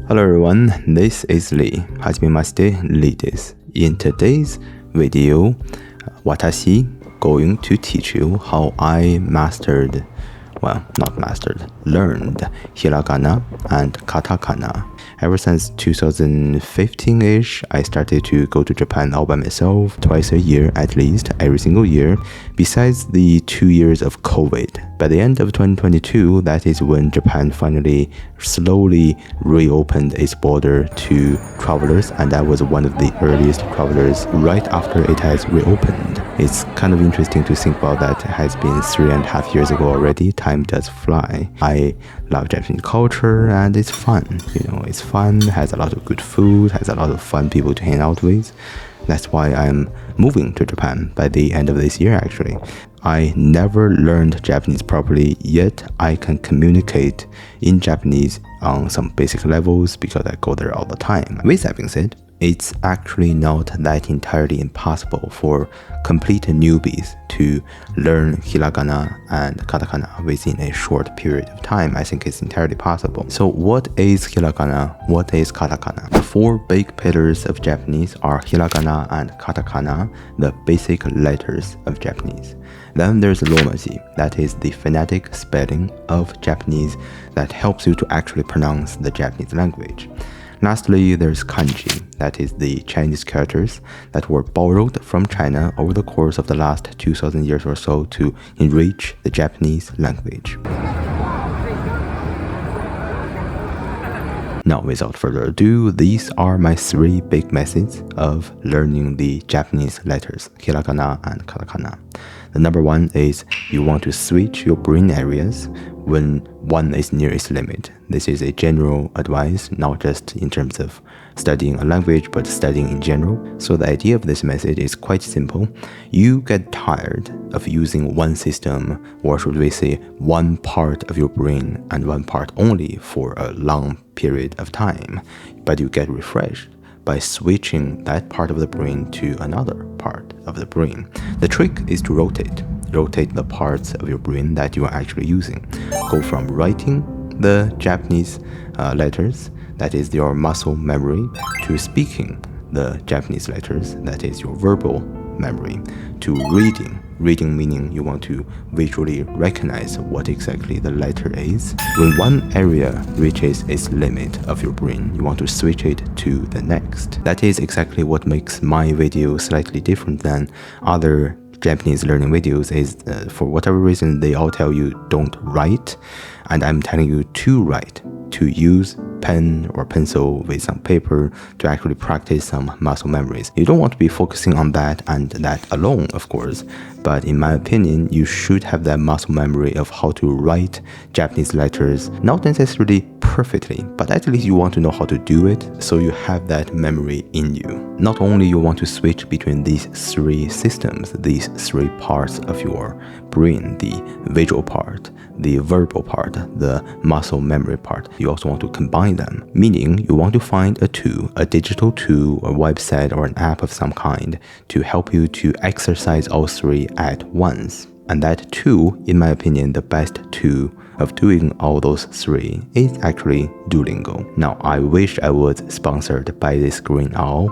Hello everyone, this is Lee. はじめまして、Lee です。In today's video, 私 going to teach you how I mastered, well, not mastered, learned Hiragana and Katakana. Ever since 2015-ish, I started to go to Japan all by myself, twice a year at least, every single year, besides the 2 years of COVID. By the end of 2022, that is when Japan finally slowly reopened its border to travelers, and I was one of the earliest travelers right after it has reopened. It's kind of interesting to think about that. It has been 3.5 years ago already. Time does fly. I love Japanese culture and it's fun. It's fun, has a lot of good food, has a lot of fun people to hang out with. That's why I'm moving to Japan by the end of this year actually. I never learned Japanese properly, yet I can communicate in Japanese on some basic levels because I go there all the time. With that being said, it's actually not that entirely impossible for complete newbies to learn Hiragana and Katakana within a short period of time. I think it's entirely possible. So what is Hiragana? What is Katakana? The four big pillars of Japanese are Hiragana and Katakana, the basic letters of Japanese. Then there's romaji, that is the phonetic spelling of Japanese that helps you to actually pronounce the Japanese language. Lastly, there's kanji, that is the Chinese characters that were borrowed from China over the course of the last 2,000 years or so to enrich the Japanese language. Now, without further ado, these are my three big methods of learning the Japanese letters, Hiragana and Katakana. The number one is you want to switch your brain areas when one is near its limit. This is a general advice, not just in terms of studying a language, but studying in general. So the idea of this method is quite simple. You get tired of using one system, or should we say one part of your brain and one part only for a long period of time, but you get refreshed by switching that part of the brain to another part of the brain. The trick is to rotate the parts of your brain that you are actually using. Go from writing the Japanese letters, that is your muscle memory, to speaking the Japanese letters, that is your verbal memory, to reading meaning you want to visually recognize what exactly the letter is. When one area reaches its limit of your brain, you want to switch it to the next. That is exactly what makes my video slightly different than other Japanese learning videos. Is for whatever reason they all tell you don't write, and I'm telling you to write, to use pen or pencil with some paper to actually practice some muscle memories. You don't want to be focusing on that and that alone, of course, but in my opinion, you should have that muscle memory of how to write Japanese letters, not necessarily perfectly, but at least you want to know how to do it, so you have that memory in you. Not only you want to switch between these three systems, these three parts of your brain, the visual part, the verbal part, the muscle memory part, you also want to combine them, meaning you want to find a tool, a digital tool, a website or an app of some kind to help you to exercise all three at once. And that tool, in my opinion, the best tool of doing all those three is actually Duolingo. Now, I wish I was sponsored by this green owl,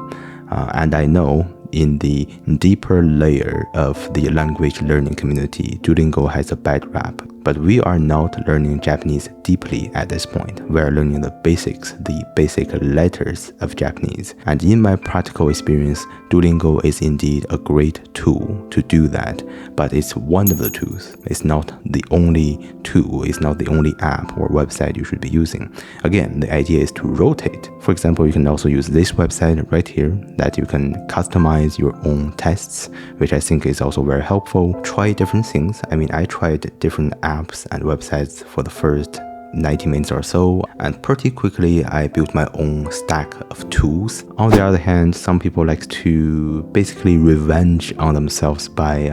and I know in the deeper layer of the language learning community, Duolingo has a bad rap. But we are not learning Japanese deeply at this point. We are learning the basics, the basic letters of Japanese. And in my practical experience, Duolingo is indeed a great tool to do that. But it's one of the tools. It's not the only tool. It's not the only app or website you should be using. Again, the idea is to rotate. For example, you can also use this website right here that you can customize your own tests, which I think is also very helpful. Try different things. I tried different apps and websites for the first 90 minutes or so, and pretty quickly I built my own stack of tools. On the other hand, some people like to basically revenge on themselves by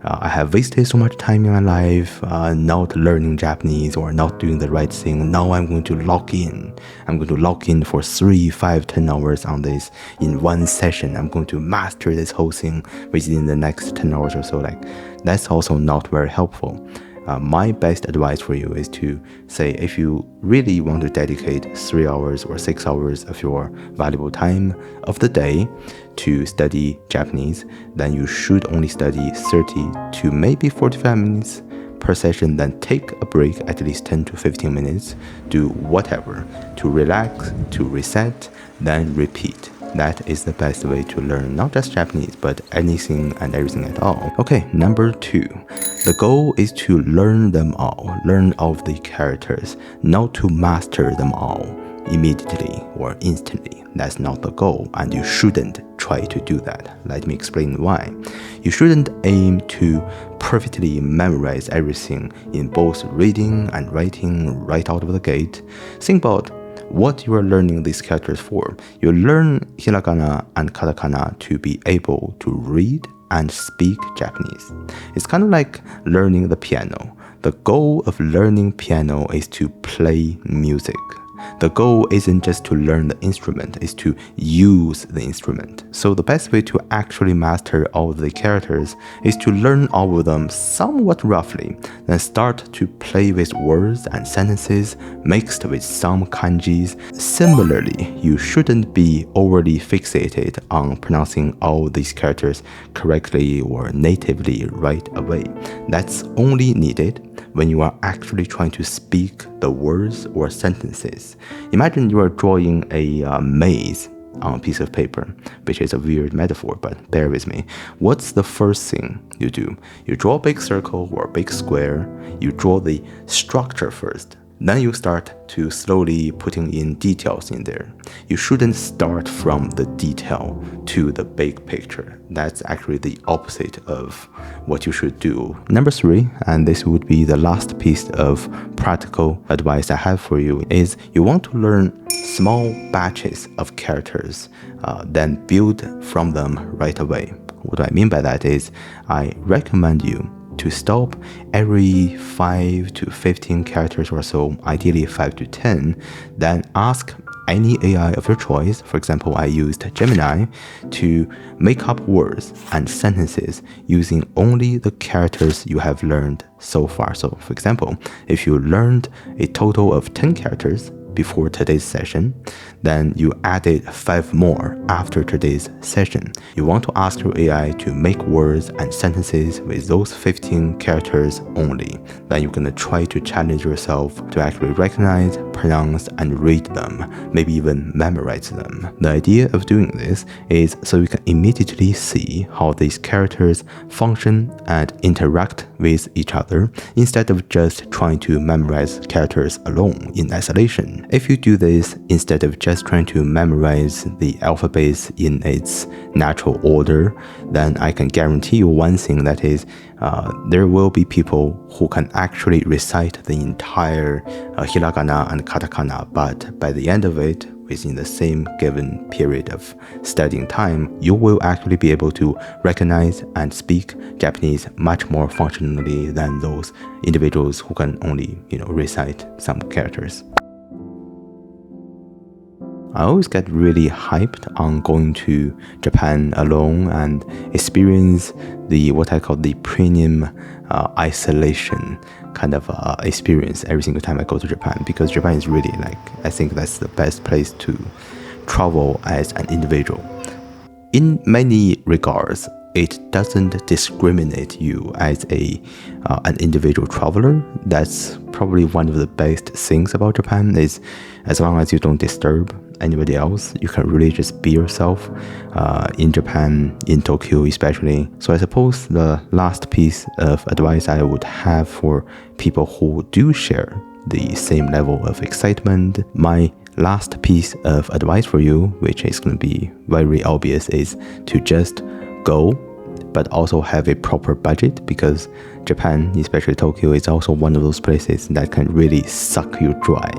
I have wasted so much time in my life not learning Japanese or not doing the right thing. Now I'm going to lock in. I'm going to lock in for 3, 5, 10 hours on this in one session. I'm going to master this whole thing within the next 10 hours or so. That's also not very helpful. my best advice for you is to say, if you really want to dedicate 3 hours or 6 hours of your valuable time of the day to study Japanese, then you should only study 30 to maybe 45 minutes per session, then take a break at least 10 to 15 minutes, do whatever to relax, to reset, then repeat. That is the best way to learn not just Japanese, but anything and everything at all. Okay, number 2. The goal is to learn them all, learn all of the characters, not to master them all immediately or instantly. That's not the goal, and you shouldn't try to do that. Let me explain why. You shouldn't aim to perfectly memorize everything in both reading and writing right out of the gate. Think about what you are learning these characters for. You learn Hiragana and Katakana to be able to read and speak Japanese. It's kind of like learning the piano. The goal of learning piano is to play music. The goal isn't just to learn the instrument, it's to use the instrument. So the best way to actually master all of the characters is to learn all of them somewhat roughly, then start to play with words and sentences mixed with some kanjis. Similarly, you shouldn't be overly fixated on pronouncing all these characters correctly or natively right away. That's only needed when you are actually trying to speak the words or sentences. Imagine you are drawing a maze on a piece of paper, which is a weird metaphor, but bear with me. What's the first thing you do? You draw a big circle or a big square. You draw the structure first. Then you start to slowly putting in details in there. You shouldn't start from the detail to the big picture. That's actually the opposite of what you should do. Number 3, and this would be the last piece of practical advice I have for you, is you want to learn small batches of characters, then build from them right away. What I mean by that is I recommend you to stop every 5 to 15 characters or so, ideally 5 to 10, then ask any AI of your choice. For example, I used Gemini to make up words and sentences using only the characters you have learned so far. So for example, if you learned a total of 10 characters before today's session, then you added 5 more after today's session. You want to ask your AI to make words and sentences with those 15 characters only. Then you're going to try to challenge yourself to actually recognize, pronounce, and read them, maybe even memorize them. The idea of doing this is so you can immediately see how these characters function and interact with each other, instead of just trying to memorize characters alone in isolation. If you do this instead of just trying to memorize the alphabet in its natural order, then I can guarantee you one thing, that is, there will be people who can actually recite the entire Hiragana and Katakana, but by the end of it, within the same given period of studying time, you will actually be able to recognize and speak Japanese much more functionally than those individuals who can only, recite some characters. I always get really hyped on going to Japan alone and experience what I call the premium isolation kind of experience every single time I go to Japan, because Japan is really I think that's the best place to travel as an individual. In many regards, it doesn't discriminate you as an individual traveler. That's probably one of the best things about Japan, is as long as you don't disturb anybody else, you can really just be yourself in Japan, in Tokyo especially. So I suppose the last piece of advice I would have for people who do share the same level of excitement, my last piece of advice for you, which is going to be very obvious, is to just go, but also have a proper budget, because Japan, especially Tokyo, is also one of those places that can really suck you dry,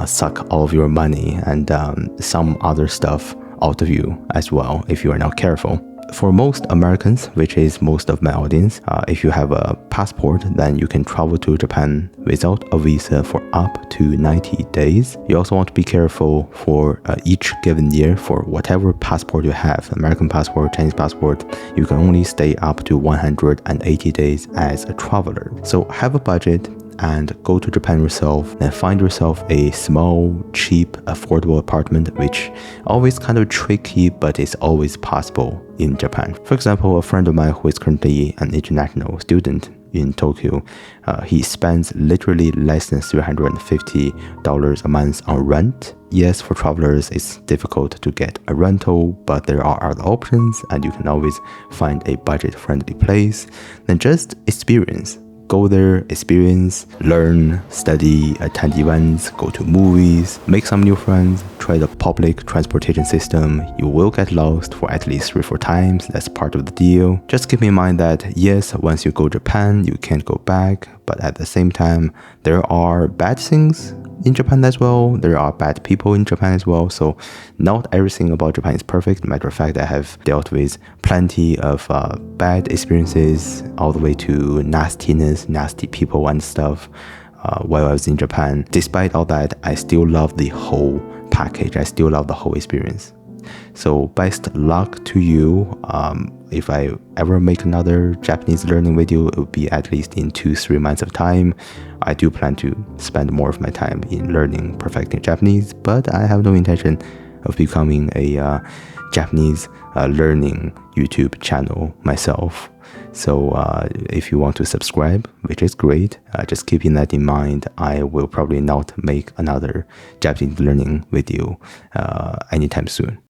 suck all of your money and some other stuff out of you as well if you are not careful. For most Americans, which is most of my audience, if you have a passport, then you can travel to Japan without a visa for up to 90 days. You also want to be careful for each given year for whatever passport you have, American passport, Chinese passport, you can only stay up to 180 days as a traveler. So have a budget and go to Japan yourself, then find yourself a small, cheap, affordable apartment, which always kind of tricky, but it's always possible in Japan. For example, a friend of mine who is currently an international student in Tokyo, he spends literally less than $350 a month on rent. Yes, for travelers, it's difficult to get a rental, but there are other options and you can always find a budget-friendly place. Then just experience. Go there, experience, learn, study, attend events, go to movies, make some new friends, try the public transportation system. You will get lost for at least 3-4 times. That's part of the deal. Just keep in mind that yes, once you go to Japan, you can't go back. But at the same time, there are bad things in Japan as well. There are bad people in Japan as well. So not everything about Japan is perfect. Matter of fact, I have dealt with plenty of bad experiences all the way to nastiness, nasty people and stuff while I was in Japan. Despite all that, I still love the whole package. I still love the whole experience. So best luck to you. If I ever make another Japanese learning video, it will be at least in 2-3 months of time. I do plan to spend more of my time in learning, perfecting Japanese, but I have no intention of becoming a Japanese learning YouTube channel myself. So if you want to subscribe, which is great, just keeping that in mind, I will probably not make another Japanese learning video anytime soon.